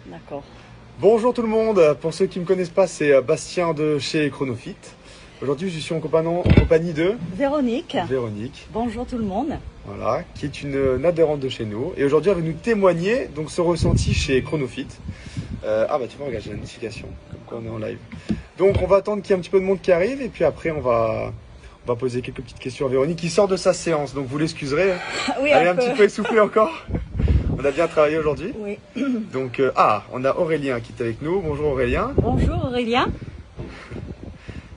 D'accord. Bonjour tout le monde, pour ceux qui ne me connaissent pas, c'est Bastien de chez Chronofit. Aujourd'hui, je suis en compagnie de Véronique. Véronique, Bonjour tout le monde. voilà, qui est une adhérente de chez nous. Et aujourd'hui, elle va nous témoigner donc ce ressenti chez Chronofit. Ah bah tu vois, regarde, j'ai la notification, comme quoi on est en live. Donc on va attendre qu'il y ait un petit peu de monde qui arrive et puis après on va poser quelques petites questions à Véronique qui sort de sa séance. Donc vous l'excuserez, Oui, elle est un petit peu essoufflée encore. On a bien travaillé aujourd'hui. Oui. Donc, on a Aurélien qui est avec nous. Bonjour Aurélien. Bonjour Aurélien.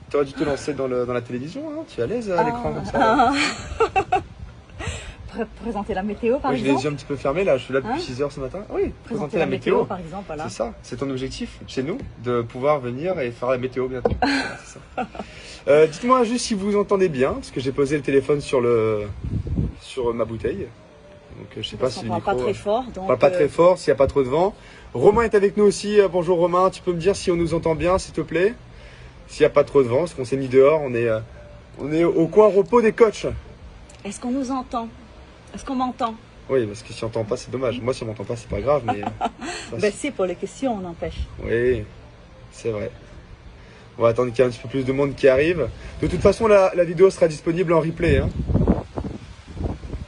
Tu aurais dû te lancer dans la télévision, hein. Tu es à l'aise à l'écran comme ça. Présenter la météo par Oui, je l'ai exemple. déjà un petit peu fermé là, je suis là depuis 6 heures ce matin. Oui, Présenter la météo par exemple, voilà. C'est ça, c'est ton objectif chez nous, de pouvoir venir et faire la météo bientôt. Voilà, c'est ça. Dites-moi juste si vous entendez bien, parce que j'ai posé le téléphone sur ma bouteille. Donc je sais pas si le micro pas très fort. Donc, parle pas très fort, s'il n'y a pas trop de vent. Romain est avec nous aussi. Bonjour Romain, tu peux me dire si on nous entend bien s'il te plaît? S'il n'y a pas trop de vent, parce qu'on s'est mis dehors, on est au coin repos des coachs. Est-ce qu'on nous entend? Est-ce qu'on m'entend? Oui, parce que si on n'entend pas, c'est dommage. Moi, si on m'entend pas, c'est pas grave, mais... Ben c'est pour les questions, on empêche. Oui, c'est vrai. On va attendre qu'il y ait un petit peu plus de monde qui arrive. De toute façon, la vidéo sera disponible en replay. Hein.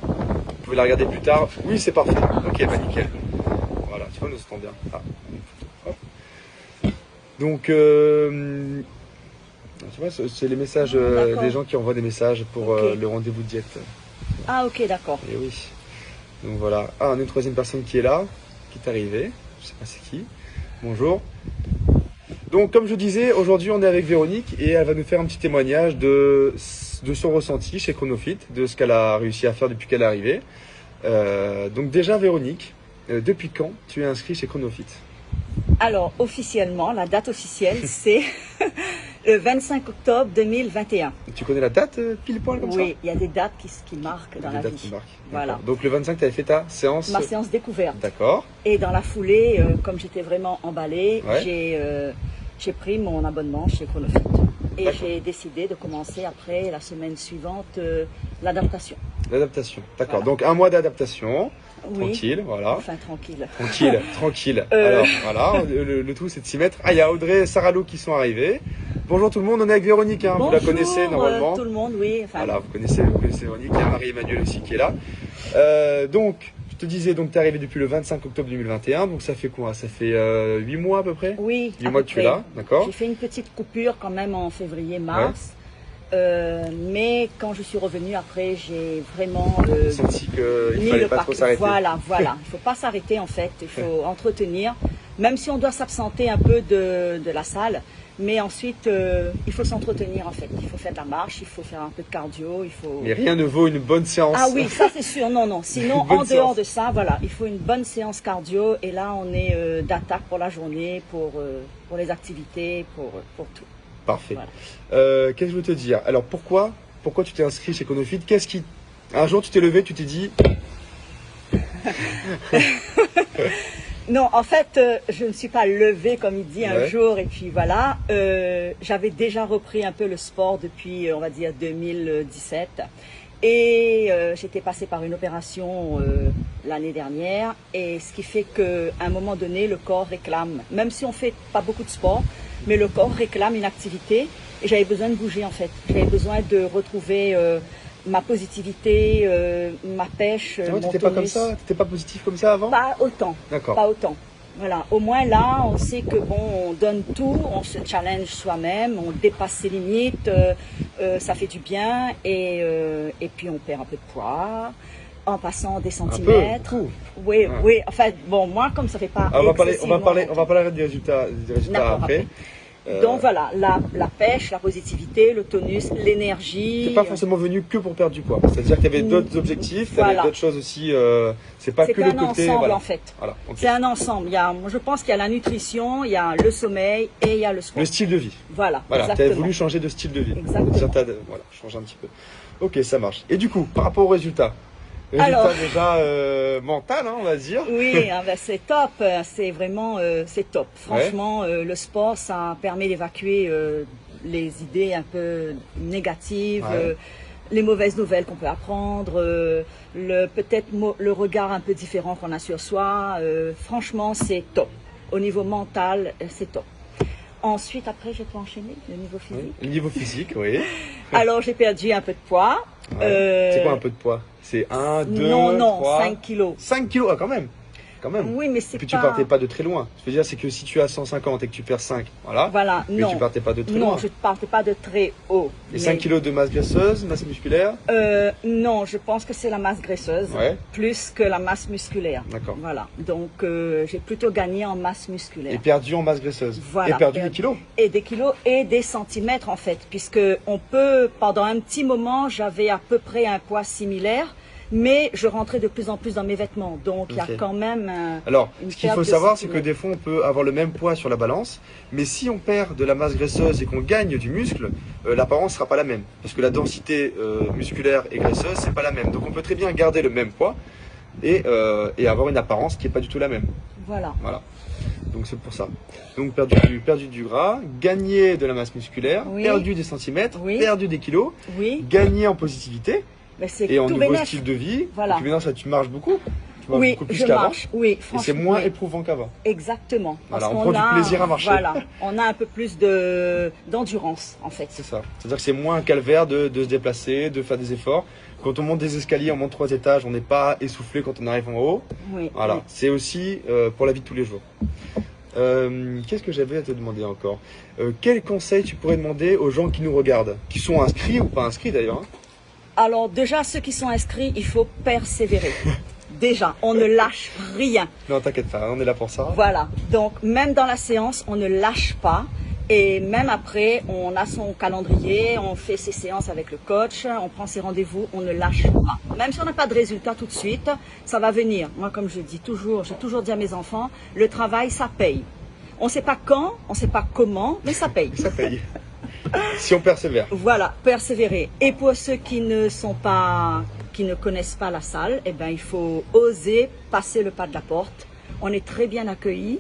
Vous pouvez la regarder plus tard. Oui, c'est parfait. Ok, bah nickel. Voilà, tu vois, nous entend bien. Ah. Hop. Donc, tu vois, c'est les messages des gens qui envoient des messages pour le rendez-vous de diète. Ah ok, d'accord. Et oui. Donc voilà. Ah, on a une troisième personne qui est là, qui est arrivée. Je sais pas c'est qui. Bonjour. Donc comme je disais, aujourd'hui on est avec Véronique et elle va nous faire un petit témoignage de son ressenti chez Chronofit, de ce qu'elle a réussi à faire depuis qu'elle est arrivée. Donc déjà Véronique, depuis quand tu es inscrite chez Chronofit? Alors officiellement, la date officielle c'est le 25 octobre 2021. Tu connais la date pile poil comme ça? Oui, il y a des dates qui marquent dans la vie. Qui marquent. Voilà. Donc le 25 tu avais fait ta séance? Ma séance découverte. D'accord. Et dans la foulée, comme j'étais vraiment emballée, Ouais. j'ai pris mon abonnement chez Chronofit. Et j'ai décidé de commencer après la semaine suivante l'adaptation. L'adaptation, d'accord. Voilà. Donc un mois d'adaptation, Oui. tranquille, voilà. Enfin, tranquille. Tranquille. Alors voilà, le tout c'est de s'y mettre. Ah, il y a Audrey et Sarah Lou qui sont arrivés. Bonjour tout le monde, on est avec Véronique, hein. Vous la connaissez normalement. Tout le monde, oui. Enfin, voilà, vous connaissez Véronique, il y a Marie-Emmanuelle aussi qui est là. Donc, je te disais, donc tu es arrivé depuis le 25 octobre 2021, donc ça fait quoi? Ça fait 8 mois à peu près? Oui, 8 mois que tu es là, d'accord. J'ai fait une petite coupure quand même en février-mars. Mais quand je suis revenue après, j'ai vraiment senti qu'il ne fallait pas trop s'arrêter. Voilà. Il ne faut pas s'arrêter en fait, il faut entretenir. Même si on doit s'absenter un peu de la salle, mais ensuite il faut s'entretenir en fait. Il faut faire de la marche, il faut faire un peu de cardio, il faut... Mais rien ne vaut une bonne séance. Ah oui, ça c'est sûr, non. Sinon, en dehors de ça, voilà, il faut une bonne séance cardio et là on est d'attaque pour la journée, pour les activités, pour tout. Parfait. Voilà. Qu'est-ce que je veux te dire? Alors pourquoi tu t'es inscrit chez Chronofit? Un jour tu t'es levé, tu t'es dit... Non, en fait, je ne suis pas levée comme il dit un jour et puis voilà. J'avais déjà repris un peu le sport depuis, on va dire, 2017. Et j'étais passée par une opération l'année dernière. Et ce qui fait qu'à un moment donné, le corps réclame, même si on fait pas beaucoup de sport, mais le corps réclame une activité. Et j'avais besoin de bouger en fait. J'avais besoin de retrouver ma positivité, ma pêche, mon t'étais pas tonus. comme ça? T'étais pas positif comme ça avant? Pas autant. D'accord. Pas autant. Voilà. Au moins là, on sait que bon, on donne tout, on se challenge soi-même, on dépasse ses limites, ça fait du bien et puis on perd un peu de poids en passant des centimètres. Oui. Enfin bon, moi comme ça fait pas. On va parler des résultats après. Donc voilà, la pêche, la positivité, le tonus, l'énergie. T'es pas forcément venu que pour perdre du poids. C'est-à-dire qu'il y avait d'autres objectifs, il y avait d'autres choses aussi. C'est pas que le côté. C'est un ensemble en fait. Voilà, okay. C'est un ensemble. Je pense qu'il y a la nutrition, il y a le sommeil et il y a le sport. Le style de vie. Voilà. Tu avais voulu changer de style de vie. Exactement. Voilà, changer un petit peu. Ok, ça marche. Et du coup, par rapport aux résultats. Résultat déjà mental, hein, on va dire. Oui, c'est top, c'est vraiment c'est top. Franchement, le sport, ça permet d'évacuer les idées un peu négatives, les mauvaises nouvelles qu'on peut apprendre, peut-être le regard un peu différent qu'on a sur soi. Franchement, c'est top. Au niveau mental, c'est top. Ensuite, après, je peux enchaîner le niveau physique. Oui. Le niveau physique, oui. Alors, j'ai perdu un peu de poids. Ouais. C'est quoi un peu de poids? C'est 1, 2, non, 3... 5 kilos. 5 kilos, ah, quand même. Quand même. Oui, mais c'est pas... Et puis tu partais pas de très loin. Je veux dire, c'est que si tu as 150 et que tu perds 5, voilà. Voilà, mais non. tu partais pas de très non, loin. Non, je ne partais pas de très haut. Et 5 kilos de masse graisseuse, masse musculaire? Non, je pense que c'est la masse graisseuse, plus que la masse musculaire. D'accord. Voilà, donc j'ai plutôt gagné en masse musculaire. Et perdu en masse graisseuse. Voilà. Et perdu des kilos. Et des kilos et des centimètres en fait, puisque on peut, pendant un petit moment, j'avais à peu près un poids similaire. Mais je rentrais de plus en plus dans mes vêtements, donc il y a quand même. Alors, ce qu'il faut savoir, c'est que des fois, on peut avoir le même poids sur la balance, mais si on perd de la masse graisseuse et qu'on gagne du muscle, l'apparence sera pas la même, parce que la densité musculaire et graisseuse, c'est pas la même. Donc, on peut très bien garder le même poids et avoir une apparence qui est pas du tout la même. Voilà. Voilà. Donc c'est pour ça. Donc perdu du gras, gagner de la masse musculaire, perdu des centimètres, perdu des kilos, gagner en positivité. Et en nouveau style de vie, voilà. Maintenant ça, tu marches beaucoup. Tu marches beaucoup plus qu'avant. Oui, et c'est moins éprouvant qu'avant. Exactement. Voilà, on prend du plaisir à marcher. Voilà, on a un peu plus d'endurance en fait. C'est ça. C'est-à-dire que c'est moins un calvaire de se déplacer, de faire des efforts. Quand on monte des escaliers, on monte 3 étages, on n'est pas essoufflé quand on arrive en haut. Voilà, c'est aussi pour la vie de tous les jours. Qu'est-ce que j'avais à te demander encore? Quel conseil tu pourrais demander aux gens qui nous regardent, qui sont inscrits ou pas inscrits d'ailleurs, hein? Alors déjà, ceux qui sont inscrits, il faut persévérer. Déjà, on ne lâche rien. Non, t'inquiète pas, on est là pour ça. Voilà, donc même dans la séance, on ne lâche pas. Et même après, on a son calendrier, on fait ses séances avec le coach, on prend ses rendez-vous, on ne lâche pas. Même si on n'a pas de résultat tout de suite, ça va venir. Moi, comme je dis toujours, j'ai toujours dit à mes enfants, le travail, ça paye. On ne sait pas quand, on ne sait pas comment, mais ça paye. Ça paye. Si on persévère. Voilà, persévérer. Et pour ceux qui ne connaissent pas la salle, eh ben, il faut oser passer le pas de la porte. On est très bien accueillis,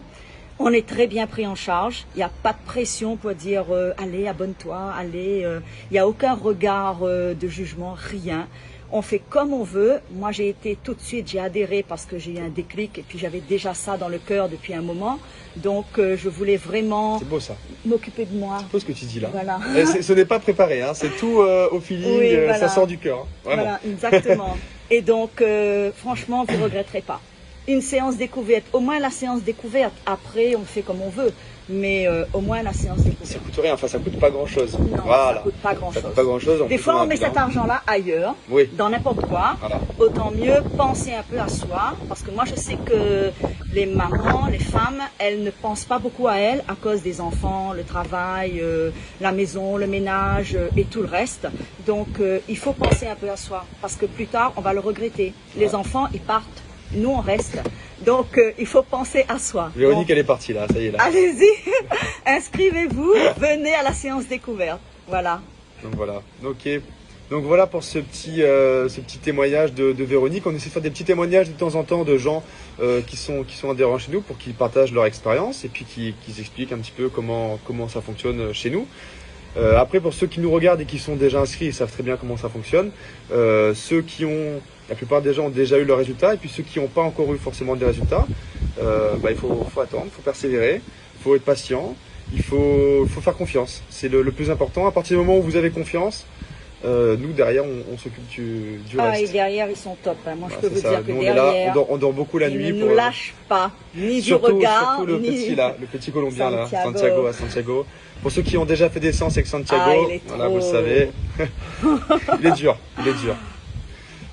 on est très bien pris en charge. Il n'y a pas de pression pour dire allez, abonne-toi, allez. Il n'y a aucun regard de jugement, rien. On fait comme on veut. Moi, j'ai été tout de suite, j'ai adhéré parce que j'ai eu un déclic et puis j'avais déjà ça dans le cœur depuis un moment. Donc, je voulais vraiment m'occuper de moi. C'est beau ce que tu dis là. Voilà. Ce n'est pas préparé, hein. C'est tout au feeling, voilà. Ça sort du cœur. Hein. Vraiment. Voilà, exactement. Et donc, franchement, vous ne regretterez pas. Une séance découverte, au moins la séance découverte. Après, on fait comme on veut. Mais au moins la séance découverte. Ça coûte rien, enfin ça coûte pas grand chose. Non, voilà. Ça coûte pas grand chose. Ça coûte pas grand chose. Des fois on met cet argent-là ailleurs, dans n'importe quoi. Voilà. Autant mieux penser un peu à soi, parce que moi je sais que les mamans, les femmes, elles ne pensent pas beaucoup à elles à cause des enfants, le travail, la maison, le ménage et tout le reste. Donc il faut penser un peu à soi, parce que plus tard on va le regretter. Les enfants ils partent, nous on reste. Donc, il faut penser à soi. Véronique, elle est partie là, ça y est là. Allez-y, inscrivez-vous, venez à la séance découverte. Voilà. Donc voilà, ok. Donc voilà pour ce petit témoignage de Véronique. On essaie de faire des petits témoignages de temps en temps de gens qui sont adhérents chez nous pour qu'ils partagent leur expérience et puis qu'ils expliquent un petit peu comment ça fonctionne chez nous. Après, pour ceux qui nous regardent et qui sont déjà inscrits, ils savent très bien comment ça fonctionne. La plupart des gens ont déjà eu leurs résultats, et puis ceux qui n'ont pas encore eu forcément des résultats, il faut attendre, il faut persévérer, il faut être patient, il faut faire confiance. C'est le plus important. À partir du moment où vous avez confiance, nous derrière on s'occupe du reste. Et derrière ils sont top. Moi je peux vous dire que derrière, on dort beaucoup la nuit. Ils ne nous lâchent pas, ni du regard, surtout le petit Colombien là, Santiago. Pour ceux qui ont déjà fait des séances avec Santiago, voilà, vous le savez, il est dur.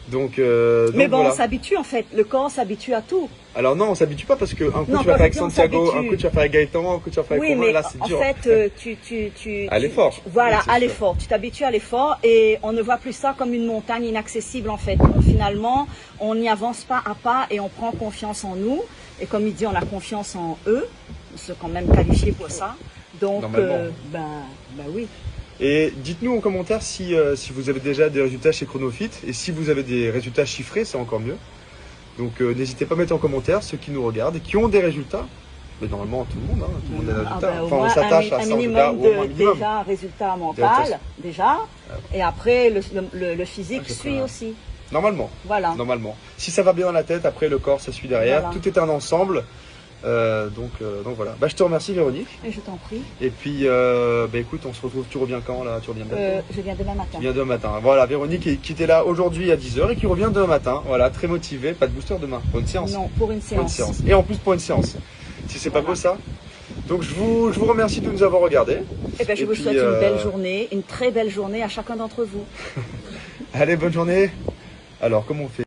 Donc mais bon, voilà. on s'habitue en fait, le corps s'habitue à tout. Alors non, on s'habitue pas parce que un coup tu vas faire avec Santiago, un coup tu vas faire avec Gaëtan, un coup tu vas faire avec Romain, là c'est dur. En fait, à l'effort. Voilà, à l'effort. Tu t'habitues à l'effort et on ne voit plus ça comme une montagne inaccessible en fait. Donc, finalement, on n'y avance pas à pas et on prend confiance en nous. Et comme il dit, on a confiance en eux. On se quand même qualifié pour ça. Donc, oui. Et dites-nous en commentaire si vous avez déjà des résultats chez Chronofit et si vous avez des résultats chiffrés, c'est encore mieux. Donc n'hésitez pas à mettre en commentaire ceux qui nous regardent et qui ont des résultats. Mais normalement tout le monde a des résultats. Enfin on s'attache à ça en tout cas, au moins minimum. Déjà un résultat mental, et après le physique suit aussi. Normalement. Voilà. Normalement. Si ça va bien dans la tête, après le corps ça suit derrière. Voilà. Tout est un ensemble. Donc voilà. Bah, je te remercie Véronique. Et je t'en prie. Et puis écoute, on se retrouve, tu reviens quand là? Tu reviens bientôt? Je viens demain matin. Tu viens demain matin. Voilà, Véronique qui était là aujourd'hui à 10h et qui revient demain matin. Voilà, très motivée. Pas de booster demain, pour une séance. Non, pour une séance. Et en plus pour une séance. Si c'est pas beau ça. Donc je vous remercie de nous avoir regardés. Et ben, je vous souhaite une belle journée, une très belle journée à chacun d'entre vous. Allez, bonne journée. Alors, comment on fait?